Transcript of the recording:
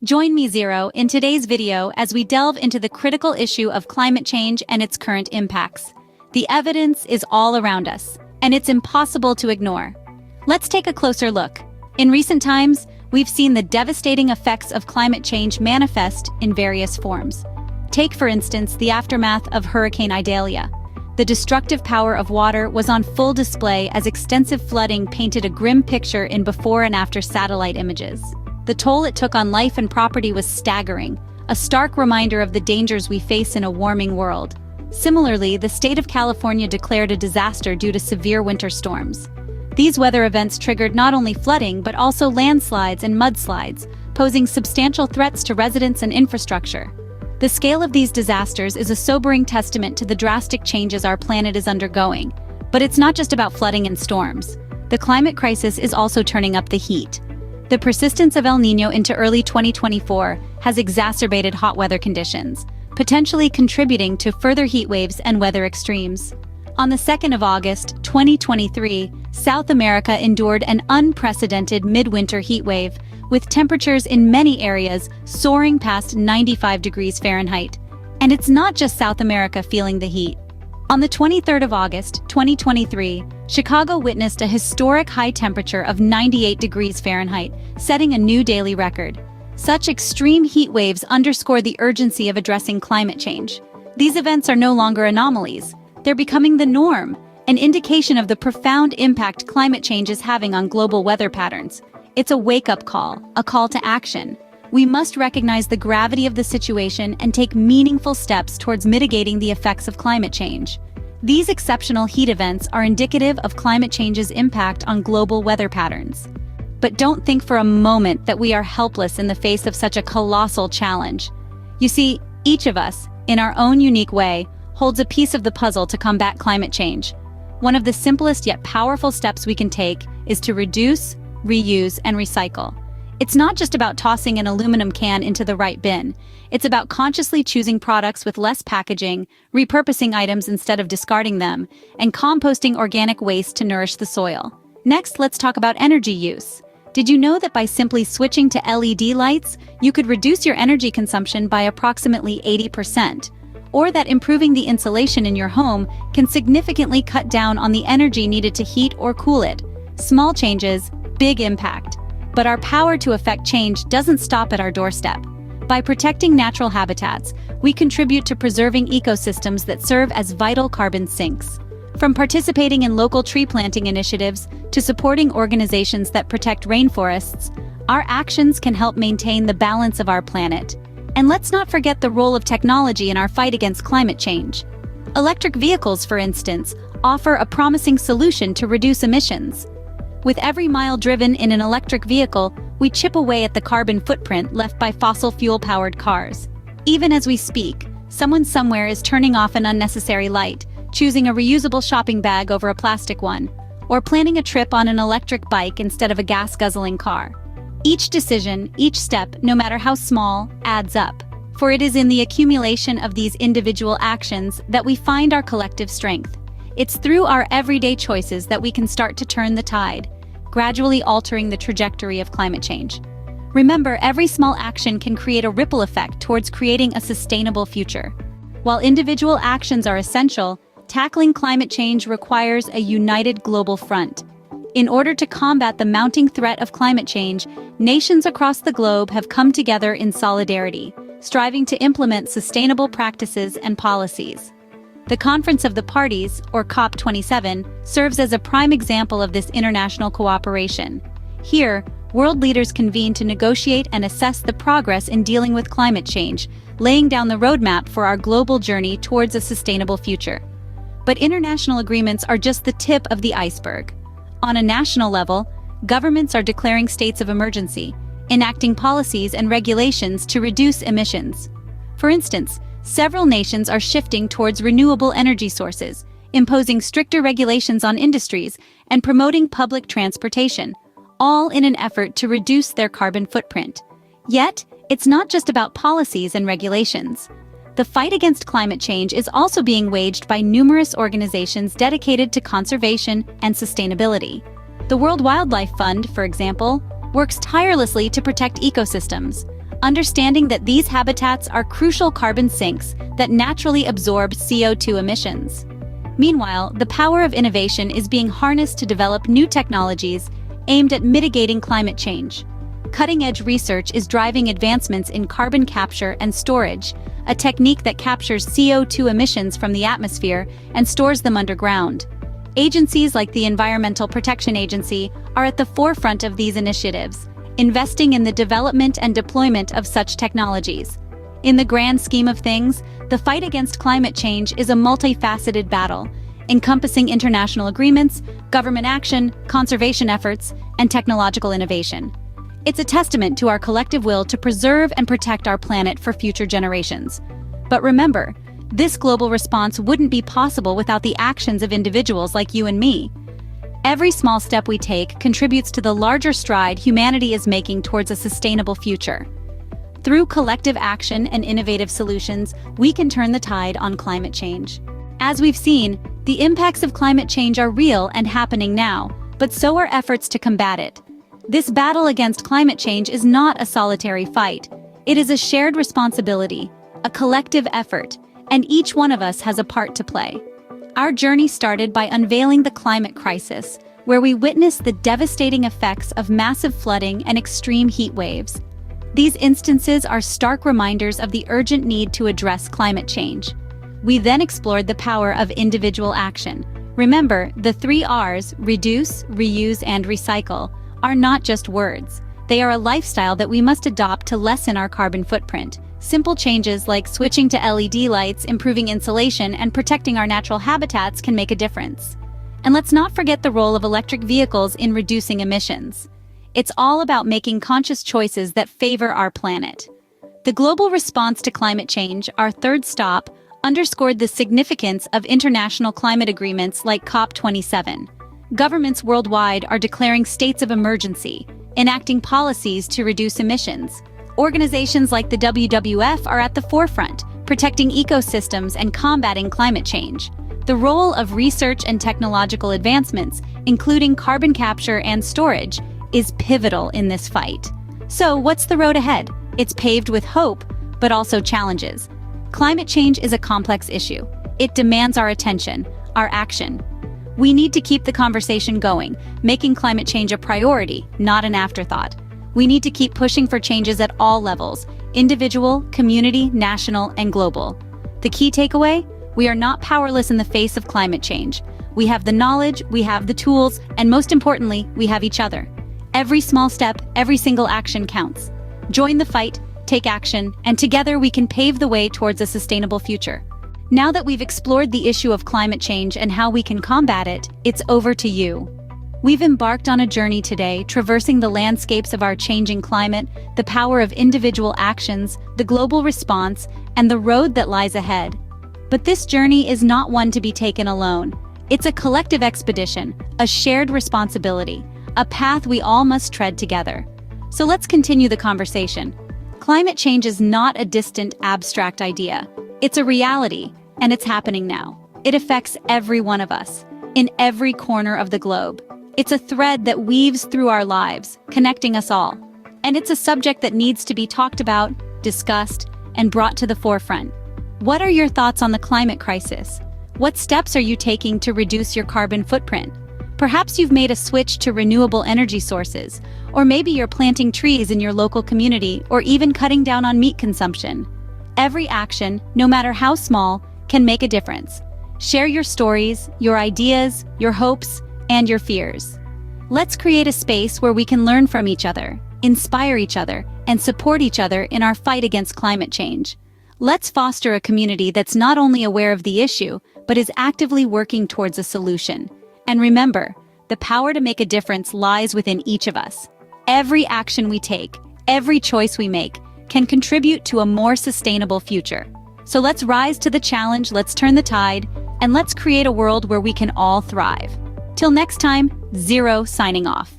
Join me, Zero, in today's video as we delve into the critical issue of climate change and its current impacts. The evidence is all around us, and it's impossible to ignore. Let's take a closer look. In recent times, we've seen the devastating effects of climate change manifest in various forms. Take, for instance, the aftermath of Hurricane Idalia. The destructive power of water was on full display as extensive flooding painted a grim picture in before and after satellite images. The toll it took on life and property was staggering, a stark reminder of the dangers we face in a warming world. Similarly, the state of California declared a disaster due to severe winter storms. These weather events triggered not only flooding but also landslides and mudslides, posing substantial threats to residents and infrastructure. The scale of these disasters is a sobering testament to the drastic changes our planet is undergoing. But it's not just about flooding and storms. The climate crisis is also turning up the heat. The persistence of El Niño into early 2024 has exacerbated hot weather conditions, potentially contributing to further heat waves and weather extremes. On the 2nd of August, 2023, South America endured an unprecedented midwinter heat wave, with temperatures in many areas soaring past 95 degrees Fahrenheit. And it's not just South America feeling the heat. On the 23rd of August, 2023, Chicago witnessed a historic high temperature of 98 degrees Fahrenheit, setting a new daily record. Such extreme heat waves underscore the urgency of addressing climate change. These events are no longer anomalies. They're becoming the norm, an indication of the profound impact climate change is having on global weather patterns. It's a wake-up call, a call to action. We must recognize the gravity of the situation and take meaningful steps towards mitigating the effects of climate change. These exceptional heat events are indicative of climate change's impact on global weather patterns. But don't think for a moment that we are helpless in the face of such a colossal challenge. You see, each of us, in our own unique way, holds a piece of the puzzle to combat climate change. One of the simplest yet powerful steps we can take is to reduce, reuse, and recycle. It's not just about tossing an aluminum can into the right bin. It's about consciously choosing products with less packaging, repurposing items instead of discarding them, and composting organic waste to nourish the soil. Next, let's talk about energy use. Did you know that by simply switching to LED lights, you could reduce your energy consumption by approximately 80%? Or that improving the insulation in your home can significantly cut down on the energy needed to heat or cool it? Small changes, big impact. But our power to affect change doesn't stop at our doorstep. By protecting natural habitats, we contribute to preserving ecosystems that serve as vital carbon sinks. From participating in local tree planting initiatives to supporting organizations that protect rainforests, our actions can help maintain the balance of our planet. And let's not forget the role of technology in our fight against climate change. Electric vehicles, for instance, offer a promising solution to reduce emissions. With every mile driven in an electric vehicle, we chip away at the carbon footprint left by fossil fuel-powered cars. Even as we speak, someone somewhere is turning off an unnecessary light, choosing a reusable shopping bag over a plastic one, or planning a trip on an electric bike instead of a gas-guzzling car. Each decision, each step, no matter how small, adds up. For it is in the accumulation of these individual actions that we find our collective strength. It's through our everyday choices that we can start to turn the tide, gradually altering the trajectory of climate change. Remember, every small action can create a ripple effect towards creating a sustainable future. While individual actions are essential, tackling climate change requires a united global front. In order to combat the mounting threat of climate change, nations across the globe have come together in solidarity, striving to implement sustainable practices and policies. The Conference of the Parties, or COP27, serves as a prime example of this international cooperation. Here, world leaders convene to negotiate and assess the progress in dealing with climate change, laying down the roadmap for our global journey towards a sustainable future. But international agreements are just the tip of the iceberg. On a national level, governments are declaring states of emergency, enacting policies and regulations to reduce emissions. For instance, several nations are shifting towards renewable energy sources, imposing stricter regulations on industries, and promoting public transportation, all in an effort to reduce their carbon footprint. Yet, it's not just about policies and regulations. The fight against climate change is also being waged by numerous organizations dedicated to conservation and sustainability. The World Wildlife Fund, for example, works tirelessly to protect ecosystems, understanding that these habitats are crucial carbon sinks that naturally absorb CO2 emissions. Meanwhile, the power of innovation is being harnessed to develop new technologies aimed at mitigating climate change. Cutting-edge research is driving advancements in carbon capture and storage, a technique that captures CO2 emissions from the atmosphere and stores them underground. Agencies like the Environmental Protection Agency are at the forefront of these initiatives, investing in the development and deployment of such technologies. In the grand scheme of things, the fight against climate change is a multifaceted battle, encompassing international agreements, government action, conservation efforts, and technological innovation. It's a testament to our collective will to preserve and protect our planet for future generations. But remember, this global response wouldn't be possible without the actions of individuals like you and me. Every small step we take contributes to the larger stride humanity is making towards a sustainable future. Through collective action and innovative solutions, we can turn the tide on climate change. As we've seen, the impacts of climate change are real and happening now, but so are efforts to combat it. This battle against climate change is not a solitary fight. It is a shared responsibility, a collective effort, and each one of us has a part to play. Our journey started by unveiling the climate crisis, where we witnessed the devastating effects of massive flooding and extreme heat waves. These instances are stark reminders of the urgent need to address climate change. We then explored the power of individual action. Remember, the 3 R's, reduce, reuse, and recycle, are not just words. They are a lifestyle that we must adopt to lessen our carbon footprint. Simple changes like switching to LED lights, improving insulation, and protecting our natural habitats can make a difference. And let's not forget the role of electric vehicles in reducing emissions. It's all about making conscious choices that favor our planet. The global response to climate change, our third stop, underscored the significance of international climate agreements like COP27. Governments worldwide are declaring states of emergency, enacting policies to reduce emissions. Organizations like the WWF are at the forefront, protecting ecosystems and combating climate change. The role of research and technological advancements, including carbon capture and storage, is pivotal in this fight. So, what's the road ahead? It's paved with hope, but also challenges. Climate change is a complex issue. It demands our attention, our action. We need to keep the conversation going, making climate change a priority, not an afterthought. We need to keep pushing for changes at all levels: individual, community, national, and global. The key takeaway? We are not powerless in the face of climate change. We have the knowledge, we have the tools, and most importantly, we have each other. Every small step, every single action counts. Join the fight, take action, and together we can pave the way towards a sustainable future. Now that we've explored the issue of climate change and how we can combat it, it's over to you. We've embarked on a journey today, traversing the landscapes of our changing climate, the power of individual actions, the global response, and the road that lies ahead. But this journey is not one to be taken alone. It's a collective expedition, a shared responsibility, a path we all must tread together. So let's continue the conversation. Climate change is not a distant, abstract idea. It's a reality, and it's happening now. It affects every one of us, in every corner of the globe. It's a thread that weaves through our lives, connecting us all. And it's a subject that needs to be talked about, discussed, and brought to the forefront. What are your thoughts on the climate crisis? What steps are you taking to reduce your carbon footprint? Perhaps you've made a switch to renewable energy sources, or maybe you're planting trees in your local community, or even cutting down on meat consumption. Every action, no matter how small, can make a difference. Share your stories, your ideas, your hopes, and your fears. Let's create a space where we can learn from each other, inspire each other, and support each other in our fight against climate change. Let's foster a community that's not only aware of the issue, but is actively working towards a solution. And remember, the power to make a difference lies within each of us. Every action we take, every choice we make, can contribute to a more sustainable future. So let's rise to the challenge, let's turn the tide, and let's create a world where we can all thrive. Till next time, Zero signing off.